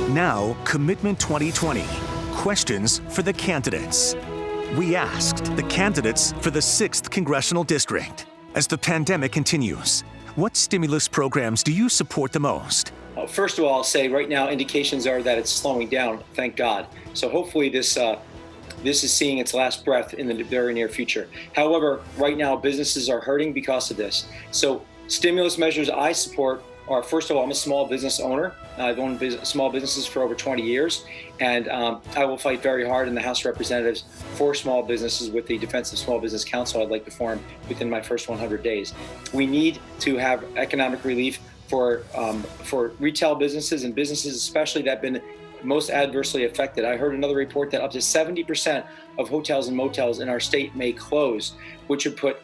Now, Commitment 2020, questions for the candidates. We asked the candidates for the 6th Congressional District. As the pandemic continues, what stimulus programs do you support the most? First of all, I'll say right now indications are that it's slowing down, thank God. So hopefully this is seeing its last breath in the very near future. However, right now businesses are hurting because of this. So stimulus measures I support are, first of all, I'm a small business owner. I've owned small businesses for over 20 years, and I will fight very hard in the House of Representatives for small businesses with the Defense of Small Business Council I'd like to form within my first 100 days. We need to have economic relief for retail businesses and businesses especially that have been most adversely affected. I heard another report that up to 70% of hotels and motels in our state may close, which would put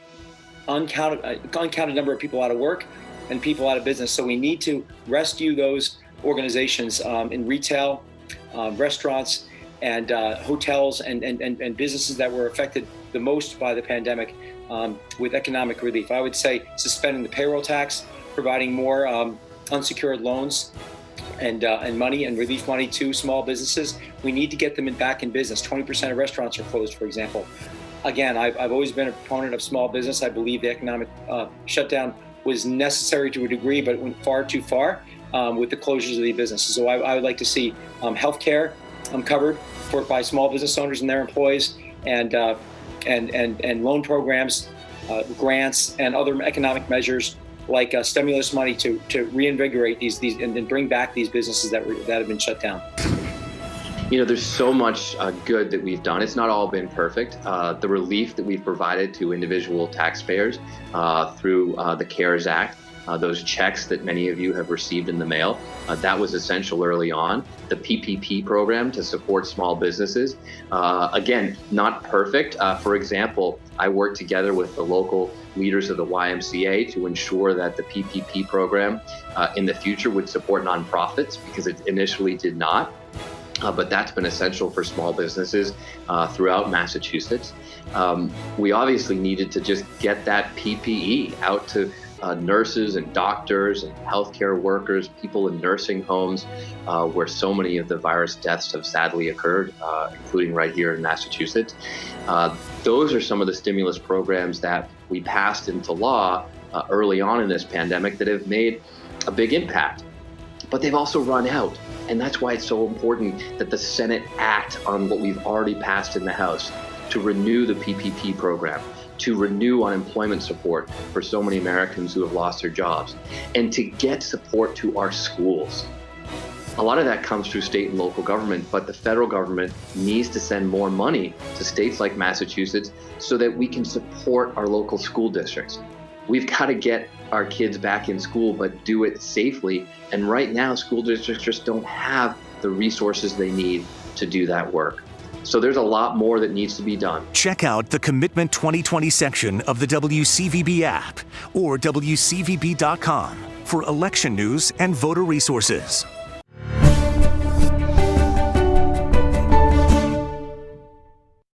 uncounted number of people out of work and people out of business. So we need to rescue those organizations in retail, restaurants, and hotels and businesses that were affected the most by the pandemic with economic relief. I would say suspending the payroll tax, providing more unsecured loans and money and relief money to small businesses. We need to get them back in business. 20% of restaurants are closed, for example. Again, I've always been a proponent of small business. I believe the economic shutdown was necessary to a degree, but it went far too far with the closures of the businesses. So I would like to see healthcare covered by small business owners and their employees, and loan programs, grants, and other economic measures like stimulus money to reinvigorate these and bring back these businesses that have been shut down. You know, there's so much good that we've done. It's not all been perfect. The relief that we've provided to individual taxpayers through the CARES Act, those checks that many of you have received in the mail, that was essential early on. The PPP program to support small businesses, again, not perfect. For example, I worked together with the local leaders of the YMCA to ensure that the PPP program in the future would support nonprofits, because it initially did not. But that's been essential for small businesses throughout Massachusetts. We obviously needed to just get that PPE out to nurses and doctors and healthcare workers, people in nursing homes, where so many of the virus deaths have sadly occurred, including right here in Massachusetts. Those are some of the stimulus programs that we passed into law early on in this pandemic that have made a big impact. But they've also run out. And that's why it's so important that the Senate act on what we've already passed in the House to renew the PPP program, to renew unemployment support for so many Americans who have lost their jobs, and to get support to our schools. A lot of that comes through state and local government, but the federal government needs to send more money to states like Massachusetts so that we can support our local school districts. We've got to get our kids back in school, but do it safely. And right now, school districts just don't have the resources they need to do that work. So there's a lot more that needs to be done. Check out the Commitment 2020 section of the WCVB app or WCVB.com for election news and voter resources.